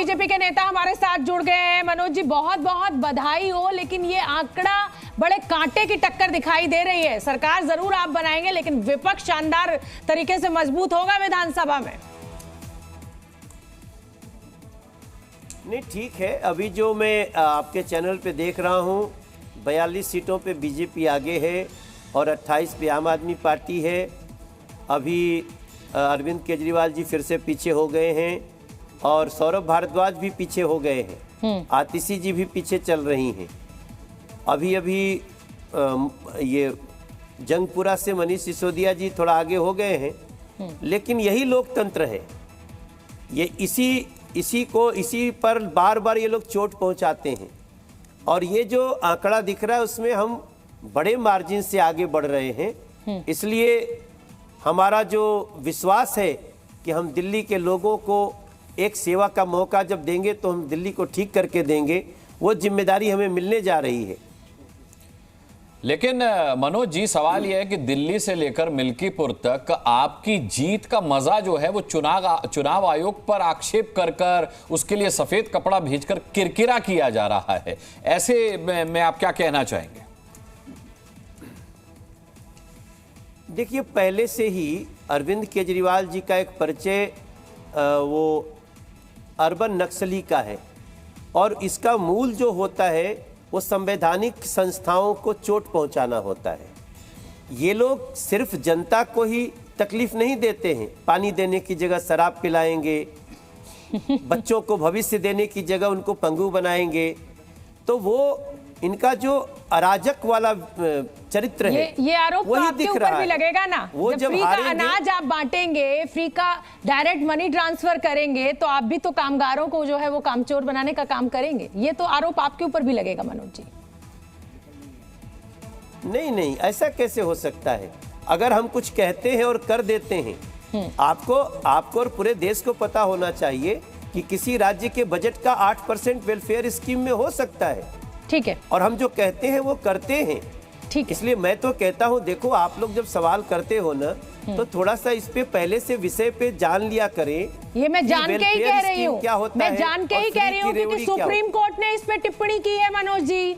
BJP के नेता हमारे साथ जुड़ गए हैं। मनोज जी, बहुत बहुत बधाई हो, लेकिन ये आंकड़ा बड़े कांटे की टक्कर दिखाई दे रही है। सरकार जरूर आप बनाएंगे, लेकिन विपक्ष शानदार तरीके से मजबूत होगा विधानसभा में। नहीं, ठीक है। अभी जो मैं आपके चैनल पे देख रहा हूँ, 42 सीटों पे बीजेपी आगे है और 28 पे आम आदमी पार्टी है। अभी अरविंद केजरीवाल जी फिर से पीछे हो गए हैं और सौरभ भारद्वाज भी पीछे हो गए हैं। आतिशी जी भी पीछे चल रही हैं। अभी अभी ये जंगपुरा से मनीष सिसोदिया जी थोड़ा आगे हो गए हैं। लेकिन यही लोकतंत्र है। ये इसी पर बार बार ये लोग चोट पहुंचाते हैं। और ये जो आंकड़ा दिख रहा है उसमें हम बड़े मार्जिन से आगे बढ़ रहे हैं। इसलिए हमारा जो विश्वास है कि हम दिल्ली के लोगों को एक सेवा का मौका जब देंगे तो हम दिल्ली को ठीक करके देंगे, वो जिम्मेदारी हमें मिलने जा रही है। लेकिन मनोज जी, सवाल यह है कि दिल्ली से लेकर मिल्कीपुर तक आपकी जीत का मजा जो है वो चुनाव आयोग पर आक्षेप कर कर उसके लिए सफेद कपड़ा भेजकर किरकिरा किया जा रहा है। ऐसे में आप क्या कहना चाहेंगे? देखिए, पहले से ही अरविंद केजरीवाल जी का एक परिचय वो अर्बन नक्सली का है और इसका मूल जो होता है वो संवैधानिक संस्थाओं को चोट पहुंचाना होता है। ये लोग सिर्फ जनता को ही तकलीफ नहीं देते हैं। पानी देने की जगह शराब पिलाएंगे, बच्चों को भविष्य देने की जगह उनको पंगु बनाएंगे। तो वो इनका जो अराजक वाला चरित्र है, ये आरोप तो आपके ऊपर भी लगेगा ना। वो जब फ्री का अनाज आप बांटेंगे, फ्री का डायरेक्ट मनी ट्रांसफर करेंगे, तो आप भी तो कामगारों को जो है वो कामचोर बनाने का काम करेंगे। ये तो आरोप आपके ऊपर भी लगेगा मनोज जी। नहीं, ऐसा कैसे हो सकता है? अगर हम कुछ कहते हैं और कर देते हैं, आपको और पूरे देश को पता होना चाहिए कि किसी राज्य के बजट का 8% वेलफेयर स्कीम में हो सकता है। ठीक है। और हम जो कहते हैं वो करते हैं। ठीक है। इसलिए मैं तो कहता हूं, देखो, आप लोग जब सवाल करते हो ना, तो थोड़ा सा इस पे पहले से विषय पे जान लिया करें। ये मैं जान के ही कह रही हूँ, मैं जान के ही कह रही हूँ, क्योंकि सुप्रीम कोर्ट ने इस पे टिप्पणी की है मनोज जी।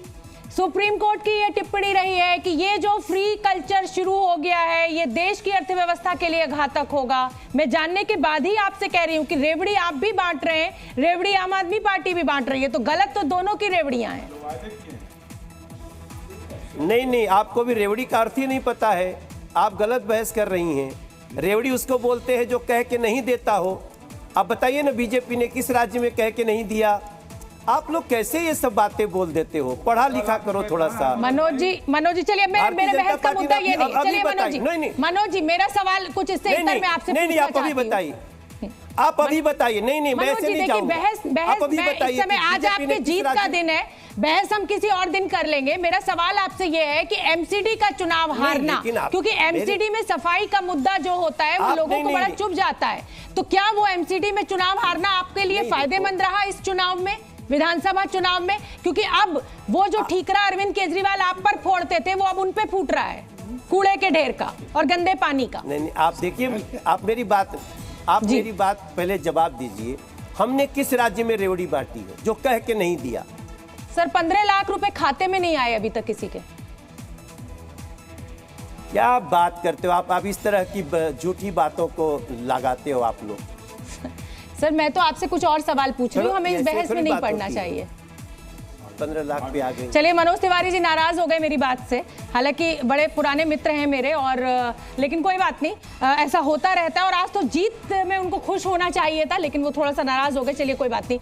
सुप्रीम कोर्ट की ये टिप्पणी रही है कि ये जो फ्री कल्चर शुरू हो गया है, ये देश की अर्थव्यवस्था के लिए घातक होगा। मैं जानने के बाद ही आपसे कह रही हूँ कि रेवड़ी आप भी बांट रहे हैं, रेवड़ी आम आदमी पार्टी भी बांट रही है, तो गलत तो दोनों की रेवड़ियां हैं। नहीं, आपको भी रेवड़ी का अर्थ ही नहीं पता है। आप गलत बहस कर रही हैं। रेवड़ी उसको बोलते हैं जो कह के नहीं देता हो। आप बताइए ना, बीजेपी ने किस राज्य में कह के नहीं दिया? आप लोग कैसे ये सब बातें बोल देते हो? पढ़ा लिखा करो थोड़ा सा। मनोज जी चलिए, मेरे बहस का मुद्दा ये नहीं। चलिए मनोज जी, मेरा सवाल कुछ इससे इतर में आपसे नहीं, आप अभी बताइए। आप अभी बताइए। नहीं, मैं ऐसे नहीं जाऊंगा। बहस इस समय आज आपके जीत का दिन है, बहस हम किसी और दिन कर लेंगे। मेरा सवाल आपसे ये है कि एमसीडी का चुनाव हारना, क्योंकि एमसीडी में सफाई का मुद्दा जो होता है वो लोगों को बड़ा चुभ जाता है, तो क्या वो एमसीडी में चुनाव हारना आपके लिए फायदेमंद रहा इस चुनाव में, विधानसभा चुनाव में? क्योंकि अब वो जो ठीकरा अरविंद केजरीवाल आप पर फोड़ते थे, वो अब उन पे फूट रहा है, कूड़े के ढेर का और गंदे पानी का। नहीं, आप देखिए, आप मेरी बात पहले जवाब दीजिए। हमने किस राज्य में रेवड़ी बांटी है जो कह के नहीं दिया? सर, 15 लाख रुपए खाते में नहीं आए अभी तक किसी के। क्या बात करते हो आप इस तरह की झूठी बातों को लगाते हो आप लोग। सर, मैं तो आपसे कुछ और सवाल पूछ रही हूँ, हमें इस बहस में नहीं पड़ना चाहिए। 15 लाख पे आ गए। चलिए, मनोज तिवारी जी नाराज हो गए मेरी बात से, हालांकि बड़े पुराने मित्र हैं मेरे, और लेकिन कोई बात नहीं, ऐसा होता रहता है। और आज तो जीत में उनको खुश होना चाहिए था, लेकिन वो थोड़ा सा नाराज हो गए। चलिए, कोई बात नहीं।